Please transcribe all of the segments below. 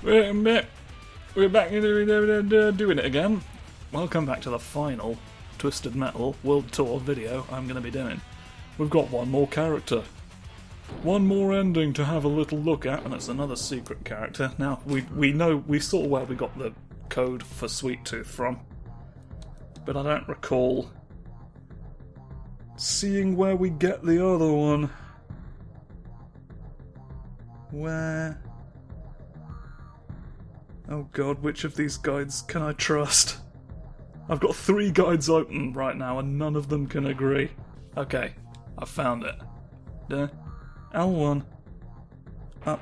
We're back doing it again. Welcome back to the final Twisted Metal World Tour video I'm going to be doing. We've got one more character. One more ending to have a little look at, and it's another secret character. Now, we saw where we got the code for Sweet Tooth from, but I don't recall seeing where we get the other one. Where? Oh god, which of these guides can I trust? I've got 3 guides open right now and none of them can agree. Okay, I found it. L1. Up.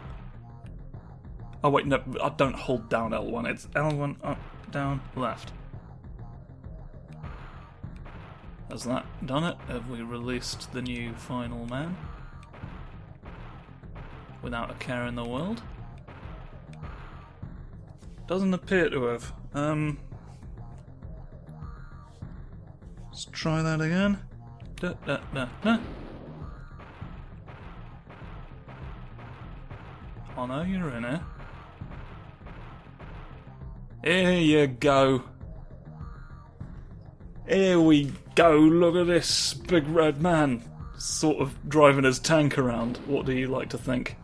Oh wait, no, I don't hold down L1, it's L1, up, down, left. Has that done it? Have we released the new final man? Without a care in the world? Doesn't appear to have. Let's try that again. Oh no, you're in here. Here you go. Here we go, look at this big red man sort of driving his tank around. What do you like to think?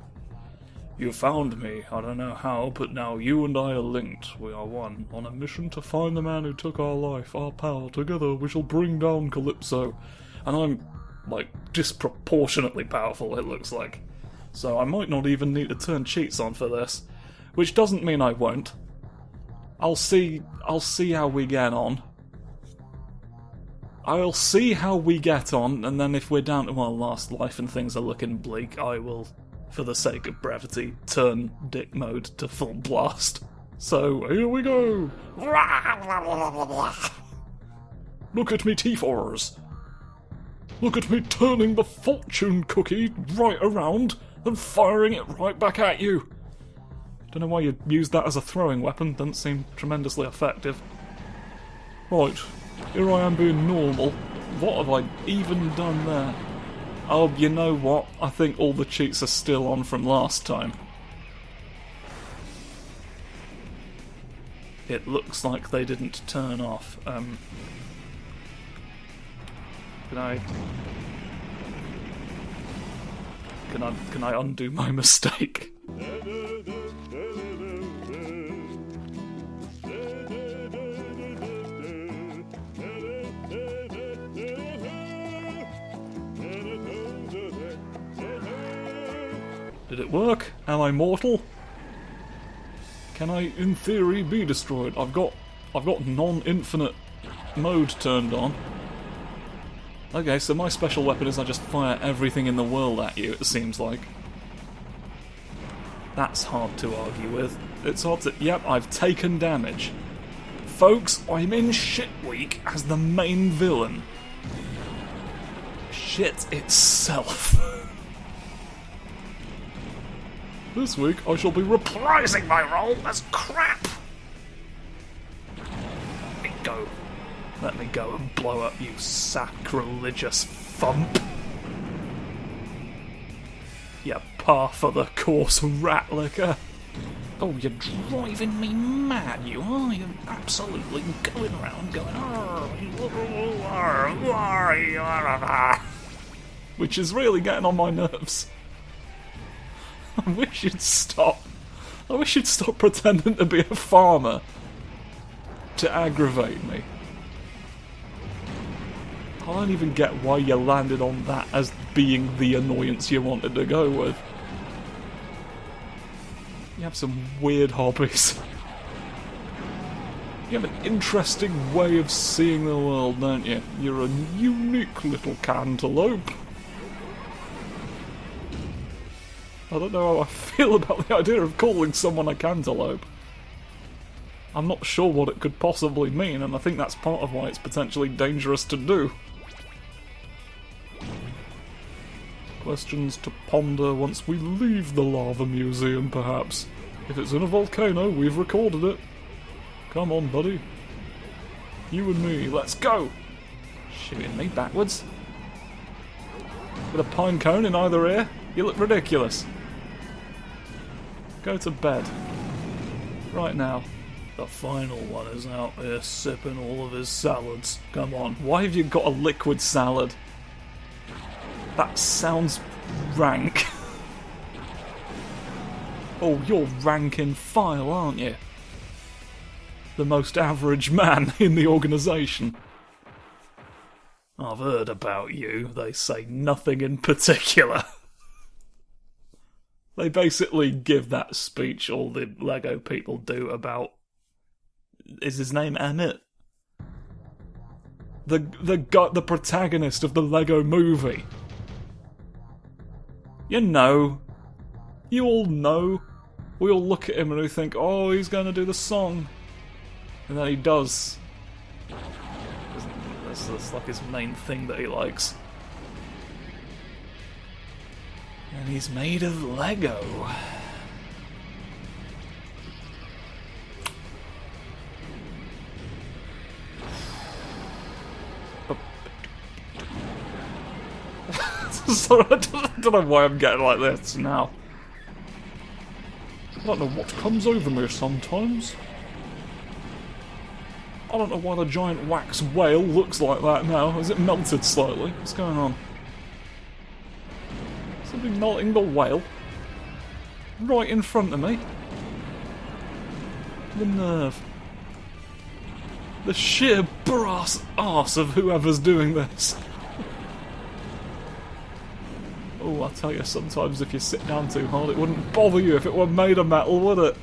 You found me, I don't know how, but now you and I are linked. We are one, on a mission to find the man who took our life, our pal. Together we shall bring down Calypso. And I'm, like, disproportionately powerful, it looks like. So I might not even need to turn cheats on for this. Which doesn't mean I won't. I'll see how we get on. I'll see how we get on, and then if we're down to our last life and things are looking bleak, I will, for the sake of brevity, turn dick mode to full blast. So, here we go! Look at me T4s! Look at me turning the fortune cookie right around and firing it right back at you! Don't know why you'd use that as a throwing weapon, doesn't seem tremendously effective. Right, here I am being normal. What have I even done there? Oh, you know what? I think all the cheats are still on from last time. It looks like they didn't turn off. Can I undo my mistake? Did it work? Am I mortal? Can I, in theory, be destroyed? I've got non-infinite mode turned on. Okay, so my special weapon is I just fire everything in the world at you, it seems like. That's hard to argue with. It's hard to... Yep, I've taken damage. Folks, I'm in Shit Week as the main villain. Shit itself. This week I shall be reprising my role as crap! Let me go and blow up, you sacrilegious thump! You par for the course rat liquor! Oh, you're driving me mad, you are! You're absolutely going around going... Which is really getting on my nerves. I wish you'd stop. I wish you'd stop pretending to be a farmer to aggravate me. I don't even get why you landed on that as being the annoyance you wanted to go with. You have some weird hobbies. You have an interesting way of seeing the world, don't you? You're a unique little cantaloupe. I don't know how I feel about the idea of calling someone a cantaloupe. I'm not sure what it could possibly mean, and I think that's part of why it's potentially dangerous to do. Questions to ponder once we leave the lava museum, perhaps. If it's in a volcano, we've recorded it. Come on, buddy. You and me, let's go! Shooting me backwards? With a pine cone in either ear? You look ridiculous. Go to bed. Right now. The final one is out here sipping all of his salads. Come on, why have you got a liquid salad? That sounds rank. Oh, you're rank and file, aren't you? The most average man in the organisation. I've heard about you. They say nothing in particular. They basically give that speech all the Lego people do about... Is his name Emmett? The protagonist of the Lego movie. You know. You all know. We all look at him and we think, oh, he's going to do the song. And then he does. That's like his main thing that he likes. And he's made of Lego. Sorry, I don't know why I'm getting like this now. I don't know what comes over me sometimes. I don't know why the giant wax whale looks like that now. Has it melted slightly? What's going on? Something melting the whale? Right in front of me? The nerve. The sheer brass arse of whoever's doing this. Oh, I tell you, sometimes if you sit down too hard, it wouldn't bother you if it were made of metal, would it?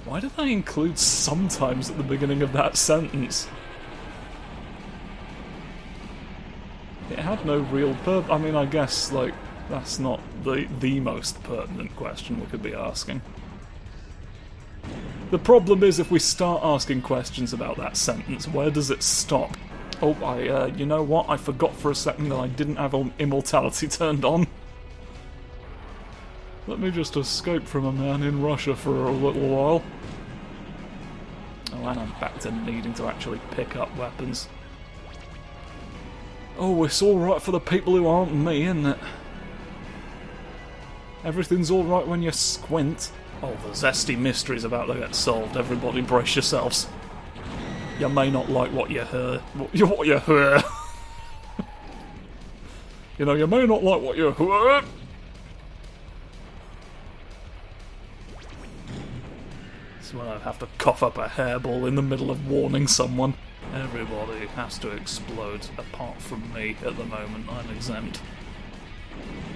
Why do they include sometimes at the beginning of that sentence? It had no real purpose. I mean, I guess, like, that's not the most pertinent question we could be asking. The problem is, if we start asking questions about that sentence, where does it stop? Oh, you know what? I forgot for a second that I didn't have immortality turned on. Let me just escape from a man in Russia for a little while. Oh, and I'm back to needing to actually pick up weapons. Oh, it's alright for the people who aren't me, isn't it? Everything's alright when you squint. Oh, the zesty mystery's about to get solved. Everybody brace yourselves. You may not like what you hear. What you hear. You know, you may not like what you hear. This is when I have to cough up a hairball in the middle of warning someone. Everybody has to explode, apart from me at the moment. I'm exempt.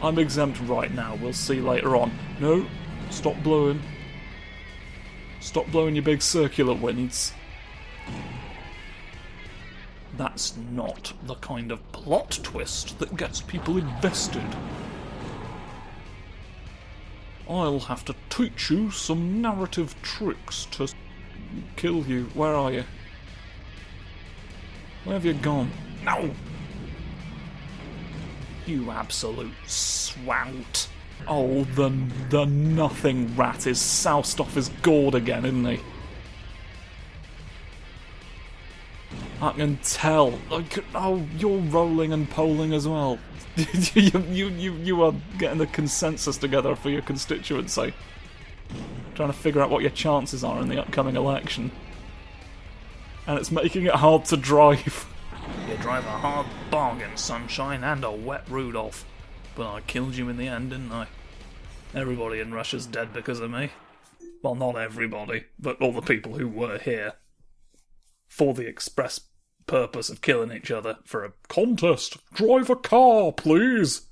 I'm exempt right now. We'll see later on. No, stop blowing. Stop blowing your big circular winds. That's not the kind of plot twist that gets people invested. I'll have to teach you some narrative tricks to kill you. Where are you? Where have you gone? No! You absolute swout. Oh, the nothing rat is soused off his gourd again, isn't he? I can tell. Oh, you're rolling and polling as well. you are getting the consensus together for your constituency. Trying to figure out what your chances are in the upcoming election. And it's making it hard to drive. You drive a hard bargain, Sunshine, and a wet Rudolph. But I killed you in the end, didn't I? Everybody in Russia's dead because of me. Well, not everybody, but all the people who were here. For the express purpose of killing each other for a contest. Drive a car, please.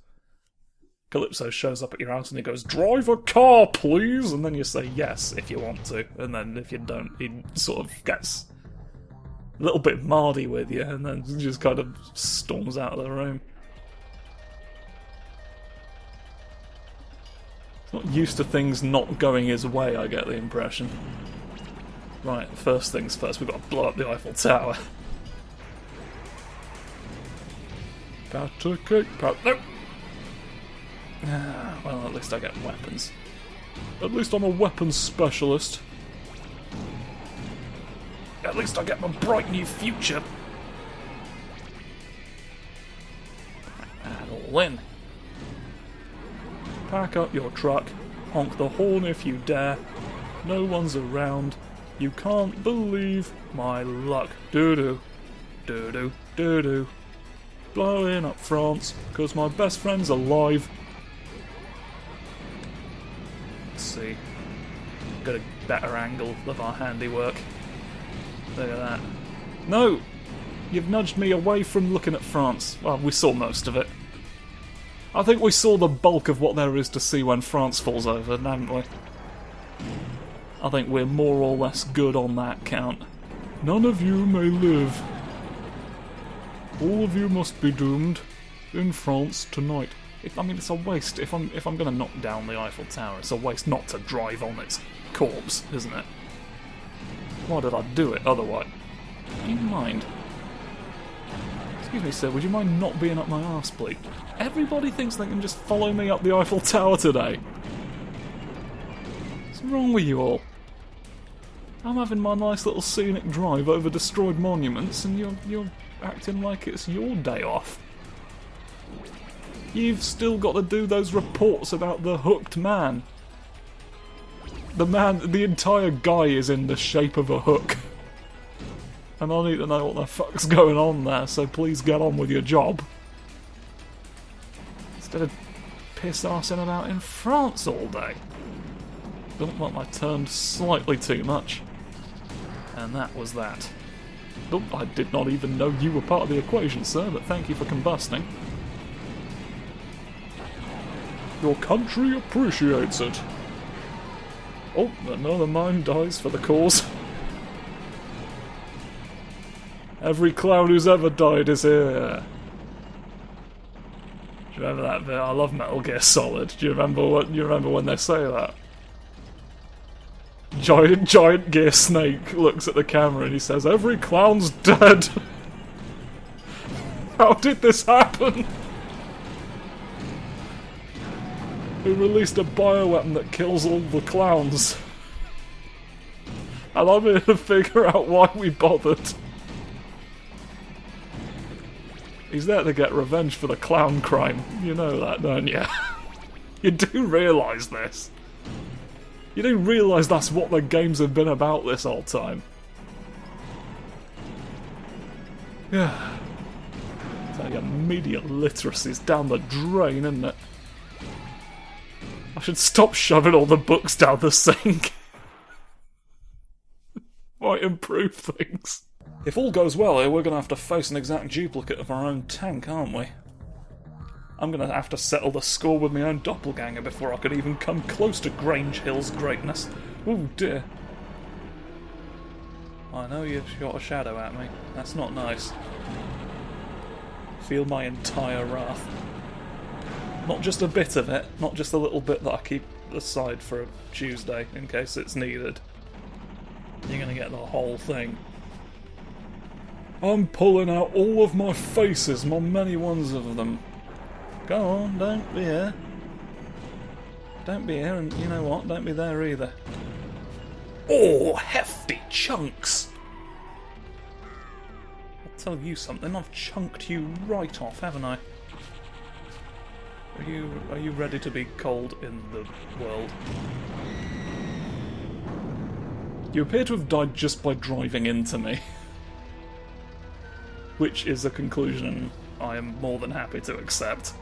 Calypso shows up at your house and he goes, drive a car, please. And then you say yes if you want to. And then if you don't, he sort of gets a little bit mardy with you and then just kind of storms out of the room. He's not used to things not going his way, I get the impression. Right, first things first, we've got to blow up the Eiffel Tower. Powder cake, nope! Well, at least I get weapons. At least I'm a weapons specialist. At least I get my bright new future. Pack that all in. Pack up your truck. Honk the horn if you dare. No one's around. You can't believe my luck. Doo-doo. Doo-doo. Doo-doo. Blowing up France, because my best friend's alive. Let's see. Got a better angle of our handiwork. Look at that. No! You've nudged me away from looking at France. Well, we saw most of it. I think we saw the bulk of what there is to see when France falls over, haven't we? I think we're more or less good on that count. None of you may live. All of you must be doomed in France tonight. I mean, it's a waste. If I'm going to knock down the Eiffel Tower, it's a waste not to drive on its corpse, isn't it? Why did I do it otherwise? Do you mind? Excuse me, sir, would you mind not being up my arse, please? Everybody thinks they can just follow me up the Eiffel Tower today. What's wrong with you all? I'm having my nice little scenic drive over destroyed monuments, and you're acting like it's your day off. You've still got to do those reports about the hooked man. The entire guy is in the shape of a hook. And I need to know what the fuck's going on there, so please get on with your job. Instead of piss-arsing about in France all day. Don't like my turned slightly too much. And that was that. Oh, I did not even know you were part of the equation, sir, but thank you for combusting. Your country appreciates it. Oh, another mine dies for the cause. Every clown who's ever died is here. Do you remember that bit? I love Metal Gear Solid. Do you remember when they say that? Giant Gear Snake looks at the camera and he says, "Every clown's dead." How did this happen? We released a bioweapon that kills all the clowns. And I'm here to figure out why we bothered. He's there to get revenge for the clown crime. You know that, don't you? You do realise this. You do realise that's what the games have been about this whole time. Yeah. So your media literacy's down the drain, isn't it? I should stop shoving all the books down the sink. Might improve things. If all goes well here, we're going to have to face an exact duplicate of our own tank, aren't we? I'm going to have to settle the score with my own doppelganger before I could even come close to Grange Hill's greatness. Oh dear. I know you've shot a shadow at me. That's not nice. Feel my entire wrath. Not just a bit of it, not just a little bit that I keep aside for a Tuesday in case it's needed. You're going to get the whole thing. I'm pulling out all of my faces, my many ones of them. Go on, don't be here. Don't be here, and you know what, don't be there either. Oh, hefty chunks! I'll tell you something, I've chunked you right off, haven't I? Are you ready to be cold in the world? You appear to have died just by driving into me. Which is a conclusion I am more than happy to accept.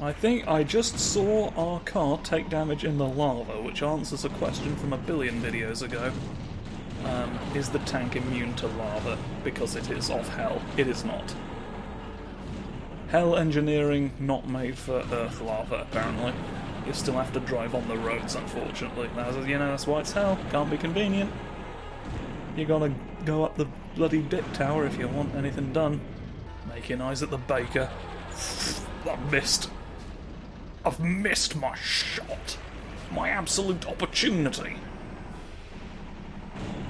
I think I just saw our car take damage in the lava, which answers a question from a billion videos ago. Is the tank immune to lava? Because it is off Hell. It is not. Hell engineering not made for Earth lava, apparently. You still have to drive on the roads, unfortunately. That's why it's Hell. Can't be convenient. You gotta go up the bloody dip tower if you want anything done. Making eyes at the baker. I've missed my shot. My absolute opportunity.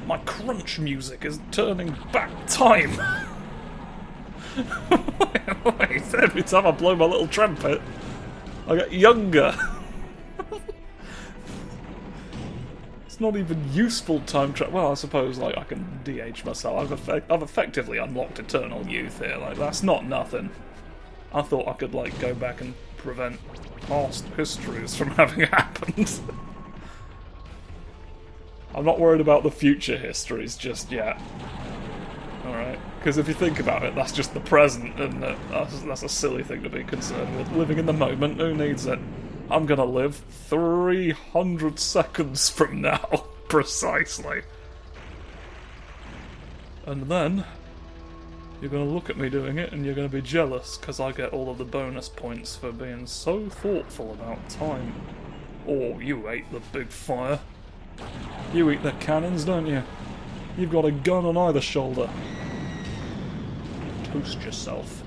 My crunch music is turning back time. Wait, every time I blow my little trumpet, I get younger. It's not even useful time travel. Well, I suppose like I can de-age myself. I've effectively unlocked eternal youth here. Like that's not nothing. I thought I could like go back and prevent past histories from having happened. I'm not worried about the future histories just yet. Alright? Because if you think about it, that's just the present, isn't it? That's a silly thing to be concerned with. Living in the moment, who needs it? I'm gonna live 300 seconds from now, precisely. And then, you're gonna look at me doing it, and you're gonna be jealous, because I get all of the bonus points for being so thoughtful about time. Oh, you ate the big fire. You eat the cannons, don't you? You've got a gun on either shoulder. Toast yourself.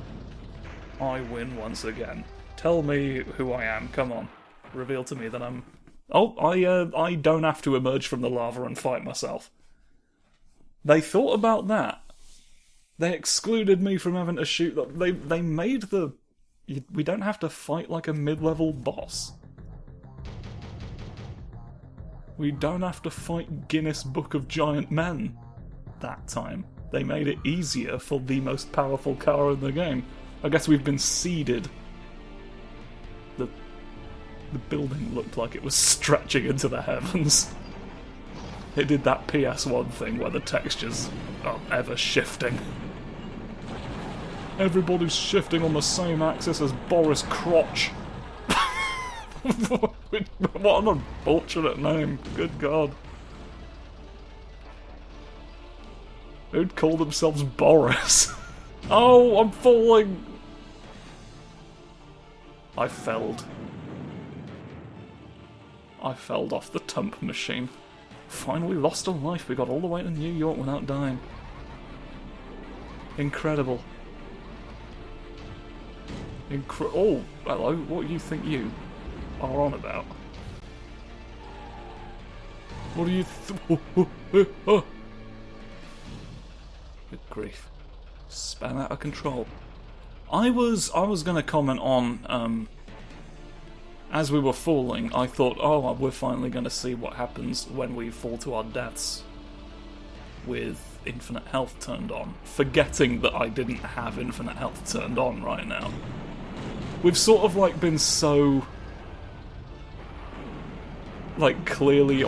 I win once again. Tell me who I am, come on. Reveal to me that I'm... Oh, I don't have to emerge from the lava and fight myself. They thought about that. They excluded me from having to shoot... They made the... We don't have to fight like a mid-level boss. We don't have to fight Guinness Book of Giant Men that time. They made it easier for the most powerful car in the game. I guess we've been seeded. The building looked like it was stretching into the heavens. It did that PS1 thing where the textures are ever shifting. Everybody's shifting on the same axis as Boris Crotch. What an unfortunate name, good God. Who'd call themselves Boris? Oh, I'm falling! I felled. I felled off the Tump machine. Finally lost a life. We got all the way to New York without dying. Incredible. Oh, hello. What do you think you are on about? What do you Good grief. Span out of control. I was gonna comment on, as we were falling, I thought, oh, we're finally gonna see what happens when we fall to our deaths with infinite health turned on. Forgetting that I didn't have infinite health turned on right now. We've sort of like been so like clearly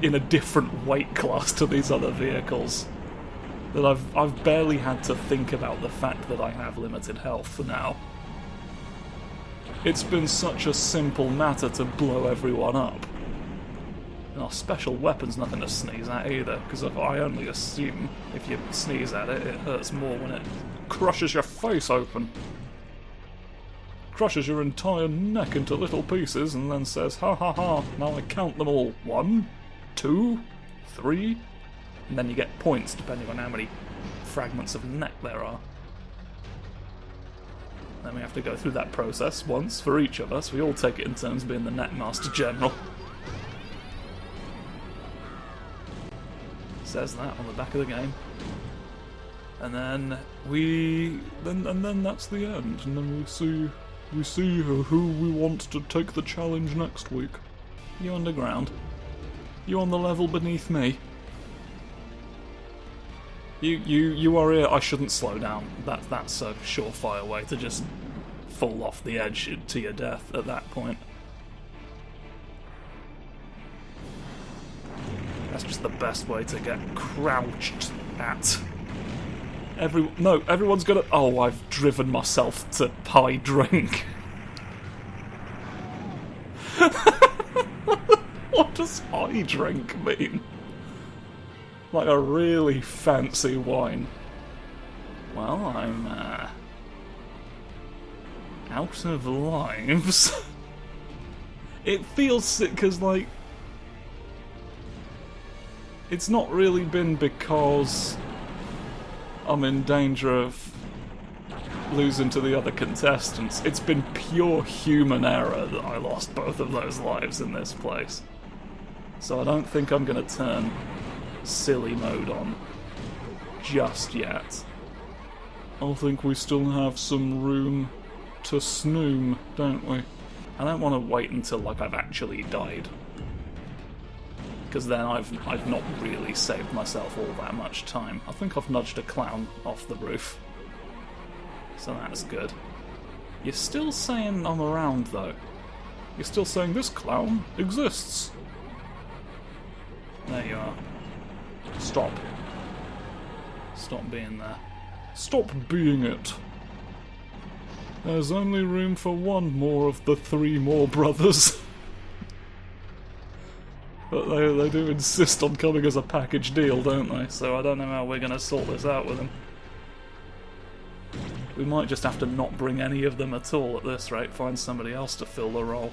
in a different weight class to these other vehicles that I've barely had to think about the fact that I have limited health now. It's been such a simple matter to blow everyone up. And our special weapon's nothing to sneeze at either, because I only assume if you sneeze at it, it hurts more when it crushes your face open. Crushes your entire neck into little pieces and then says, ha ha ha, now I count them all. 1, 2, 3, and then you get points depending on how many fragments of neck there are. Then we have to go through that process once for each of us. We all take it in turns being the Netmaster General. Says that on the back of the game. And then then that's the end. And then we see who we want to take the challenge next week. You underground. You on the level beneath me. You are here. I shouldn't slow down. That's a surefire way to just fall off the edge to your death at that point. That's just the best way to get crouched at. Everyone's gonna... Oh, I've driven myself to high drink. What does high drink mean? Like a really fancy wine. Well, I'm out of lives. It feels sick because, like, it's not really been because I'm in danger of losing to the other contestants. It's been pure human error that I lost both of those lives in this place. So I don't think I'm going to turn silly mode on just yet. I think we still have some room to snoom, don't we? I don't want to wait until like I've actually died, because then I've not really saved myself all that much time. I think I've nudged a clown off the roof, so that's good. You're still saying I'm around though. You're still saying this clown exists. There you are. Stop. Stop being there. Stop being it. There's only room for one more of the 3 more brothers. But they do insist on coming as a package deal, don't they? So I don't know how we're going to sort this out with them. We might just have to not bring any of them at all at this rate, find somebody else to fill the role.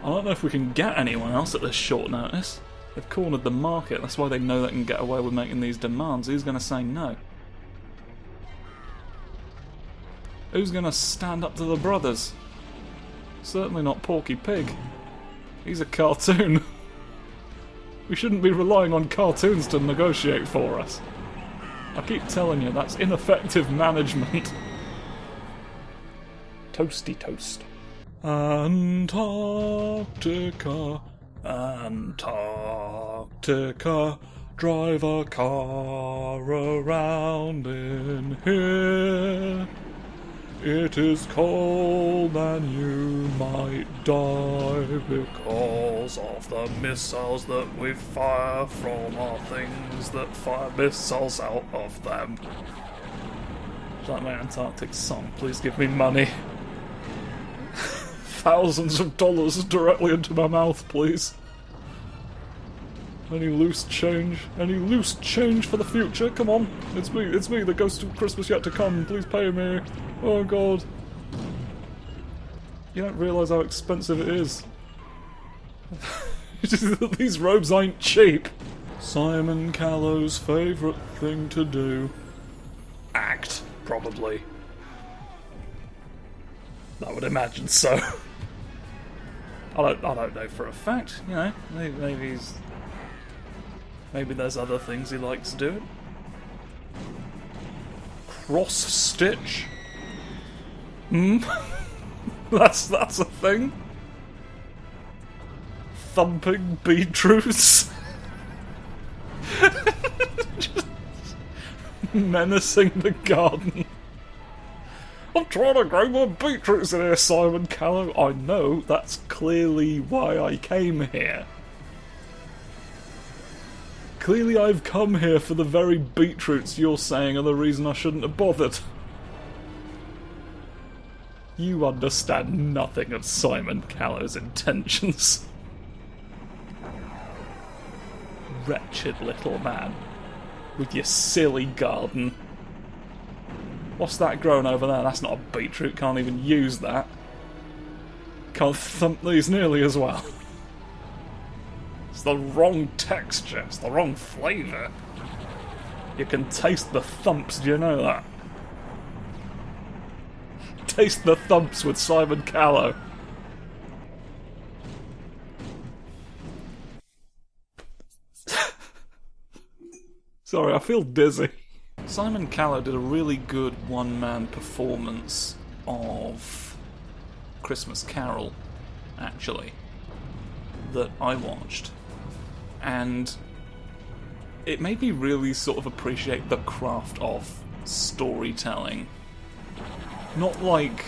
I don't know if we can get anyone else at this short notice. They've cornered the market, that's why they know they can get away with making these demands. Who's going to say no? Who's going to stand up to the brothers? Certainly not Porky Pig. He's a cartoon. We shouldn't be relying on cartoons to negotiate for us. I keep telling you, that's ineffective management. Toasty toast. Antarctica, Antarctica, drive a car around in here. It is cold and you might die because of the missiles that we fire from our things that fire missiles out of them. Is that my Antarctic song? Please give me money. Thousands of dollars directly into my mouth, please. Any loose change? Any loose change for the future? Come on. It's me, the ghost of Christmas yet to come. Please pay me. Oh god. You don't realise how expensive it is. These robes ain't cheap. Simon Callow's favourite thing to do. Act, probably. I would imagine so. I don't know for a fact, you know, maybe there's other things he likes doing. Cross stitch? That's a thing? Thumping beetroots? Just menacing the garden. I'm trying to grow more beetroots in here, Simon Callow. I know, that's clearly why I came here. Clearly I've come here for the very beetroots you're saying are the reason I shouldn't have bothered. You understand nothing of Simon Callow's intentions. Wretched little man. With your silly garden. What's that growing over there? That's not a beetroot, can't even use that. Can't thump these nearly as well. It's the wrong texture, it's the wrong flavour. You can taste the thumps, do you know that? Taste the thumps with Simon Callow. Sorry, I feel dizzy. Simon Callow did a really good one-man performance of Christmas Carol, actually, that I watched. And it made me really sort of appreciate the craft of storytelling. Not like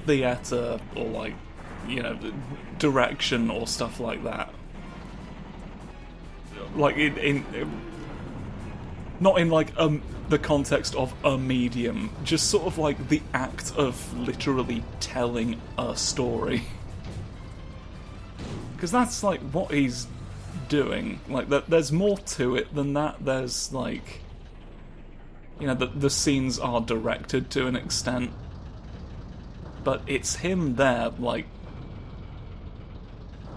theatre or like, you know, direction or stuff like that. Like not in like the context of a medium, just sort of like the act of literally telling a story. Because that's like what he's doing. Like there's more to it than that. There's like, you know, the scenes are directed to an extent, but it's him there like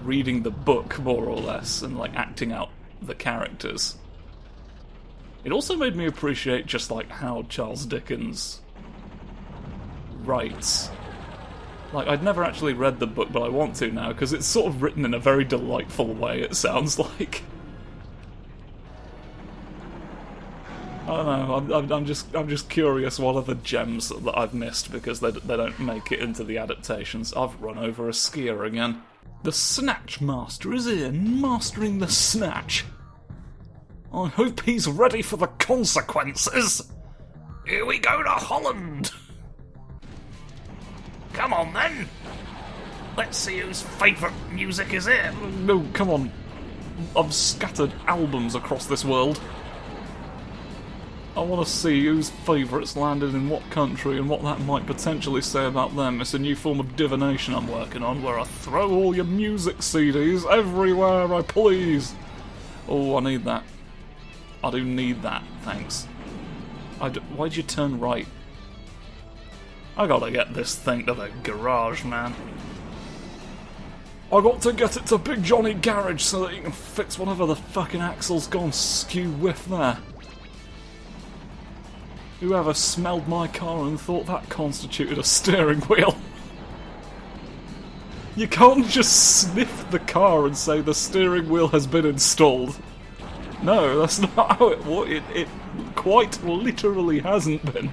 reading the book more or less and like acting out the characters. It also made me appreciate just like how Charles Dickens writes. Like, I'd never actually read the book, but I want to now, because it's sort of written in a very delightful way, it sounds like. I don't know, I'm just curious what are the gems that I've missed, because they don't make it into the adaptations. I've run over a skier again. The Snatch Master is here, mastering the Snatch. I hope he's ready for the consequences. Here we go to Holland. Come on then. Let's see whose favourite music is it. No, come on. I've scattered albums across this world. I want to see whose favourites landed in what country and what that might potentially say about them. It's a new form of divination I'm working on, where I throw all your music CDs everywhere I please. Oh, I need that. I do need that, thanks. Why'd you turn right? I gotta get this thing to the garage, man. I got to get it to Big Johnny Garage so that he can fix whatever the fucking axle's gone skew-whiff there. Whoever smelled my car and thought that constituted a steering wheel? You can't just sniff the car and say the steering wheel has been installed. No, that's not how it works. It quite literally hasn't been.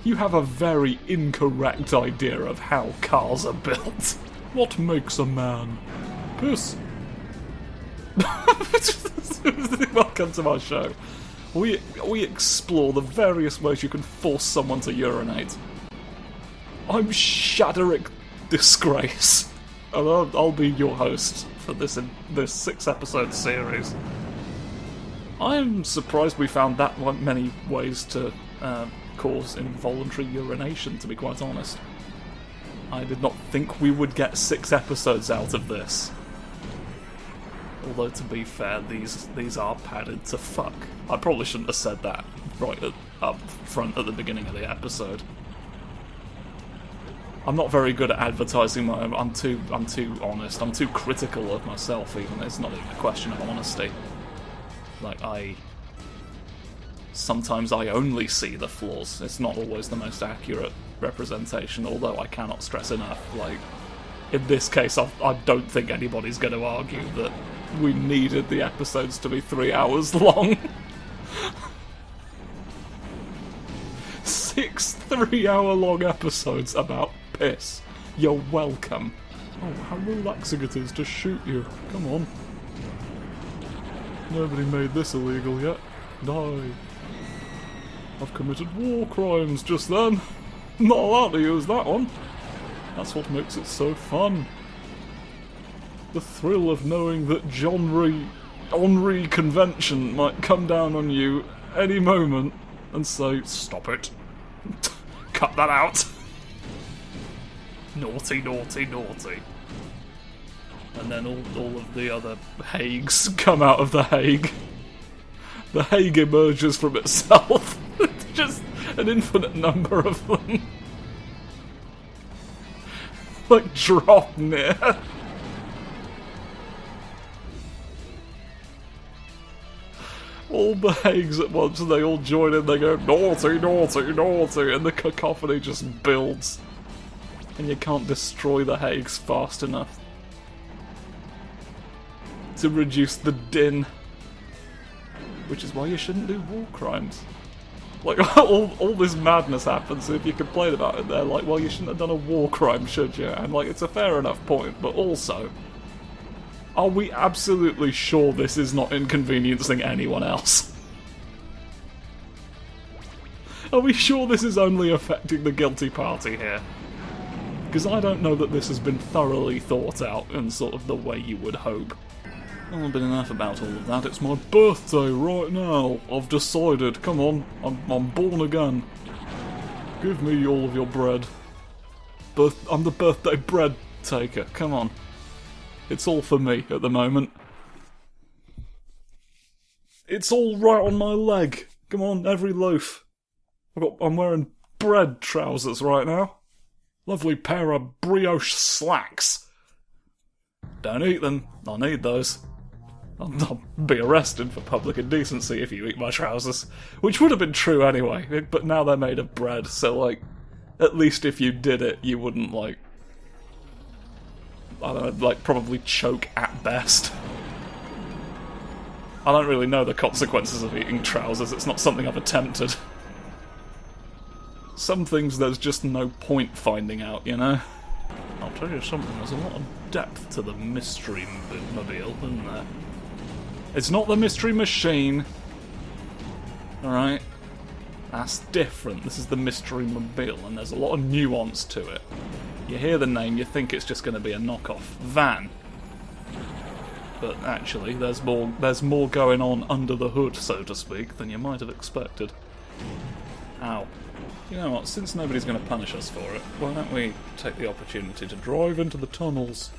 You have a very incorrect idea of how cars are built. What makes a man? Piss. Welcome to my show. We explore the various ways you can force someone to urinate. I'm Shattering Disgrace, and I'll be your host for this 6-episode series. I'm surprised we found that many ways to cause involuntary urination, to be quite honest. I did not think we would get 6 episodes out of this. Although, to be fair, these are padded to fuck. I probably shouldn't have said that right up front at the beginning of the episode. I'm not very good at advertising my own. I'm too honest. I'm too critical of myself, even. It's not even a question of honesty. Like, sometimes I only see the flaws. It's not always the most accurate representation, although I cannot stress enough, like, in this case, I don't think anybody's going to argue that we needed the episodes to be 3 hours long. 6 3-hour-long episodes about piss. You're welcome. Oh, how relaxing it is to shoot you. Come on. Nobody made this illegal yet. Die. I've committed war crimes just then. Not allowed to use that one. That's what makes it so fun. The thrill of knowing that Henri convention might come down on you any moment and say, "Stop it. Cut that out." Naughty, naughty, naughty. And then all of the other Hagues come out of the Hague. The Hague emerges from itself. Just an infinite number of them. Like, drop near. All the Hagues at once, and they all join in, they go, "Naughty, naughty, naughty," and the cacophony just builds. And you can't destroy the Hagues fast enough to reduce the din. Which is why you shouldn't do war crimes. Like, all this madness happens, so if you complain about it, they're like, well, you shouldn't have done a war crime, should you? And, like, it's a fair enough point, but also, are we absolutely sure this is not inconveniencing anyone else? Are we sure this is only affecting the guilty party here? Because I don't know that this has been thoroughly thought out in sort of the way you would hope. Well, been enough about all of that. It's my birthday right now. I've decided. Come on, I'm born again. Give me all of your bread. I'm the birthday bread taker. Come on. It's all for me at the moment. It's all right on my leg. Come on, every loaf. I'm wearing bread trousers right now. Lovely pair of brioche slacks. Don't eat them. I need those. I'll be arrested for public indecency if you eat my trousers. Which would have been true anyway, but now they're made of bread, so, like, at least if you did it, you wouldn't, like, I don't know, like, probably choke at best. I don't really know the consequences of eating trousers. It's not something I've attempted. Some things there's just no point finding out, you know? I'll tell you something, there's a lot of depth to the mystery mobile, isn't there? It's not the mystery machine. Alright? That's different. This is the Mystery Mobile, and there's a lot of nuance to it. You hear the name, you think it's just going to be a knockoff van. But actually, there's more going on under the hood, so to speak, than you might have expected. Ow. You know what, since nobody's going to punish us for it, why don't we take the opportunity to drive into the tunnels?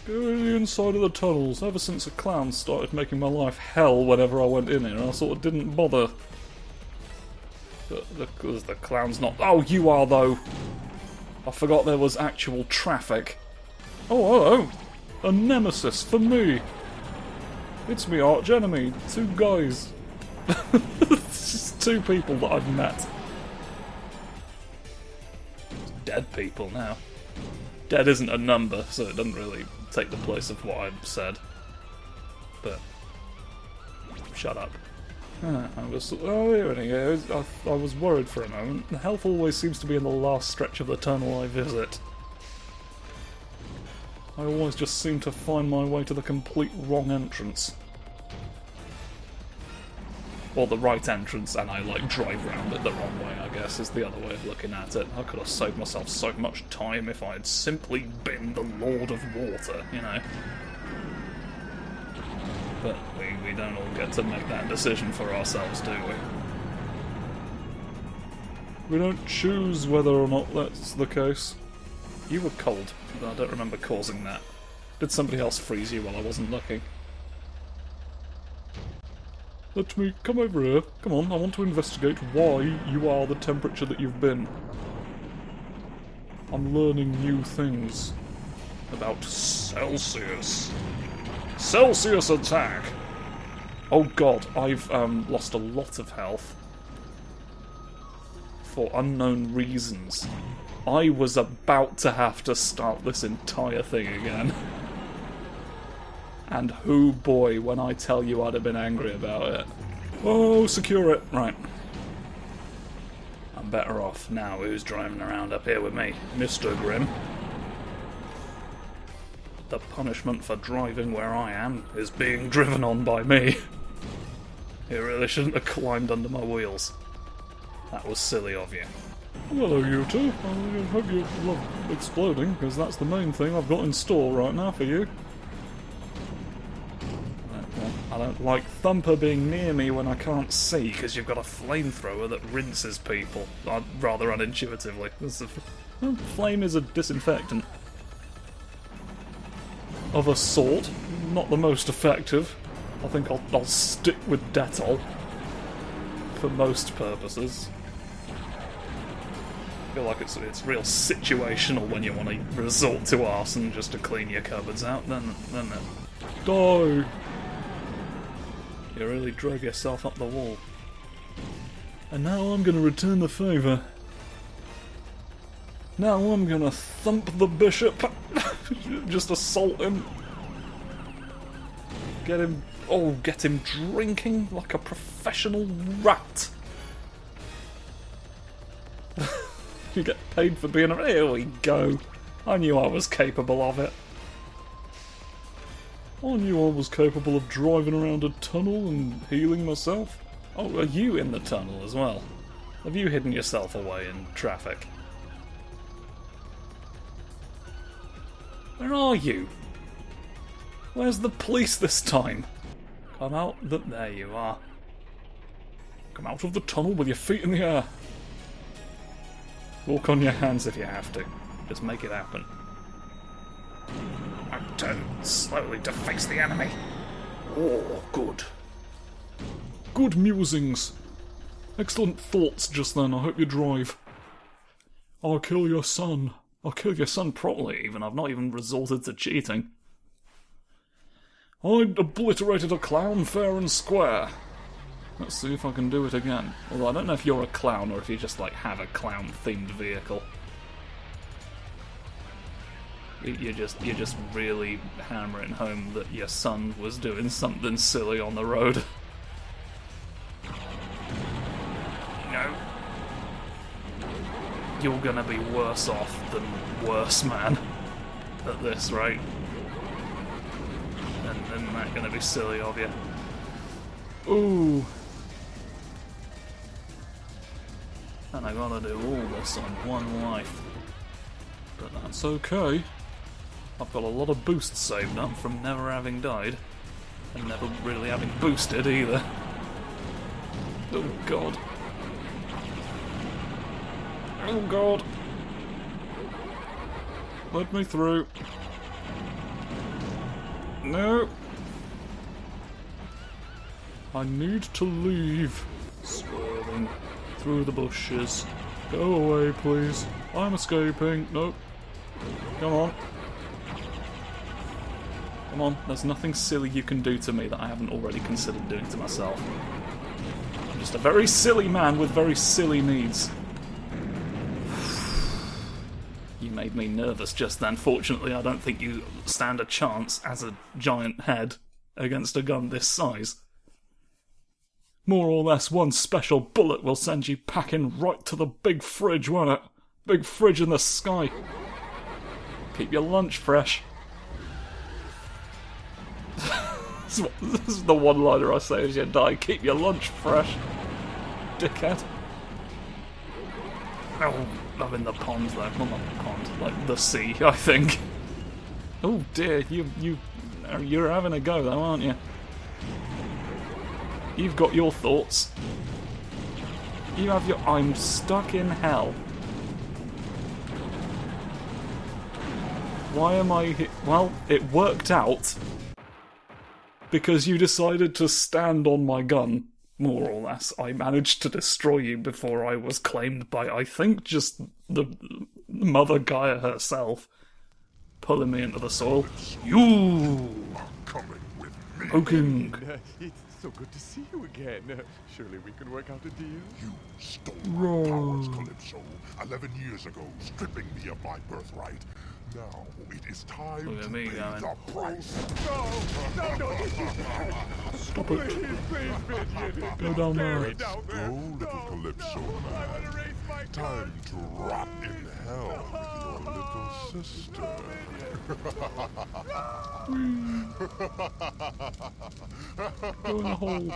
Go to the inside of the tunnels. Ever since a clown started making my life hell whenever I went in here, I sort of didn't bother. Because the clown's not... Oh, you are, though! I forgot there was actual traffic. Oh, hello! A nemesis for me! It's me arch enemy, 2 guys. It's just 2 people that I've met. It's dead people now. Dead isn't a number, so it doesn't really take the place of what I've said. But... shut up. I was... oh, here we go. I was worried for a moment. The health always seems to be in the last stretch of the tunnel I visit. I always just seem to find my way to the complete wrong entrance. Or the right entrance, and I, like, drive round it the wrong way, I guess, is the other way of looking at it. I could have saved myself so much time if I had simply been the Lord of Water, you know. But we don't all get to make that decision for ourselves, do we? We don't choose whether or not that's the case. You were cold, but I don't remember causing that. Did somebody else freeze you while I wasn't looking? Let me come over here. Come on, I want to investigate why you are the temperature that you've been. I'm learning new things about Celsius. Celsius attack! Oh god, I've lost a lot of health. For unknown reasons. I was about to have to start this entire thing again. And hoo boy, when I tell you I'd have been angry about it. Oh, secure it. Right. I'm better off now. Who's driving around up here with me? Mr. Grimm. The punishment for driving where I am is being driven on by me. You really shouldn't have climbed under my wheels. That was silly of you. Hello, you two. I hope you love exploding, because that's the main thing I've got in store right now for you. I don't like Thumper being near me when I can't see, because you've got a flamethrower that rinses people, rather unintuitively. Flame is a disinfectant. Of a sort. Not the most effective. I think I'll stick with Dettol. For most purposes. I feel like it's real situational when you want to resort to arson just to clean your cupboards out, then it... Die! You really drove yourself up the wall. And now I'm going to return the favour. Now I'm going to thump the bishop. Just assault him. Get him drinking like a professional rat. You get paid for being a... Here we go. I knew I was capable of it. I knew I was capable of driving around a tunnel and healing myself. Oh, are you in the tunnel as well? Have you hidden yourself away in traffic? Where are you? Where's the police this time? Come out... There you are. Come out of the tunnel with your feet in the air. Walk on your hands if you have to. Just make it happen. I turn slowly to face the enemy. Oh, good. Good musings. Excellent thoughts just then. I hope you drive. I'll kill your son. I'll kill your son properly, even. I've not even resorted to cheating. I obliterated a clown fair and square. Let's see if I can do it again. Although I don't know if you're a clown or if you just, like, have a clown-themed vehicle. You're just really hammering home that your son was doing something silly on the road. No. You're gonna be worse off than worse, man. At this rate. And isn't that gonna be silly of you? Ooh. And I gotta do all this on one life. But that's okay. I've got a lot of boosts saved up from never having died. And never really having boosted either. Oh god. Oh god. Let me through. No. I need to leave. Swerving through the bushes. Go away, please. I'm escaping. Nope. Come on. Come on. There's nothing silly you can do to me that I haven't already considered doing to myself. I'm just a very silly man with very silly needs. You made me nervous just then. Fortunately, I don't think you stand a chance as a giant head against a gun this size. More or less, one special bullet will send you packing right to the big fridge, won't it? Big fridge in the sky. Keep your lunch fresh. This is the one-liner I say as you die. Keep your lunch fresh, dickhead. Oh, I'm in the pond though. Well, not the pond, like the sea, I think. Oh dear, you're having a go though, aren't you? You've got your thoughts. You have your... I'm stuck in hell. Why am I... Well, it worked out. Because you decided to stand on my gun, more or less. I managed to destroy you before I was claimed by, I think, just the Mother Gaia herself. Pulling me into the soil. You! Coming with me. Poking. It's so good to see you again. Surely we can work out a deal. You stole my powers, Calypso, 11 years ago, stripping me of my birthright. Now it is time Look at to me pay going. the price. No! Stop it. Please, Minion. Go down there. Down there. Go, little Calypso I want man. to raise my Time to rot in hell with your little sister. Go in the hole.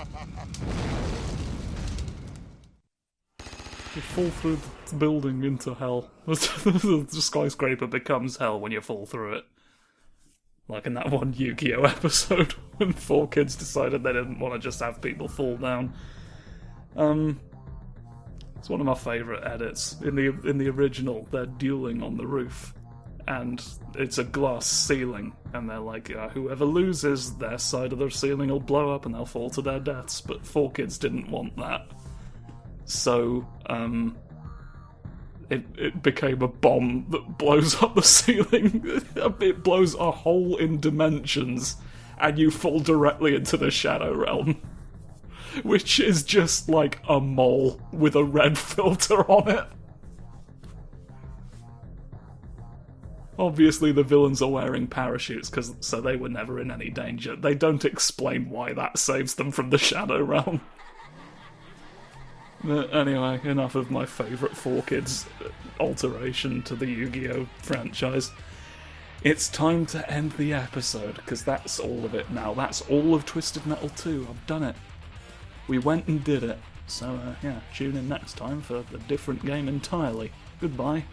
You fall through the building into hell. The skyscraper becomes hell when you fall through it. Like in that one Yu-Gi-Oh episode when 4 kids decided they didn't want to just have people fall down. It's one of my favourite edits. In the original, they're dueling on the roof. And it's a glass ceiling. And they're like, whoever loses, their side of the ceiling will blow up and they'll fall to their deaths. But 4 kids didn't want that. So, it became a bomb that blows up the ceiling. It blows a hole in dimensions, and you fall directly into the Shadow Realm. Which is just like a mole with a red filter on it. Obviously the villains are wearing parachutes, so they were never in any danger. They don't explain why that saves them from the Shadow Realm. Anyway, enough of my favourite 4 kids alteration to the Yu-Gi-Oh franchise. It's time to end the episode, because that's all of it now. That's all of Twisted Metal 2. I've done it. We went and did it. So, yeah, tune in next time for a different game entirely. Goodbye.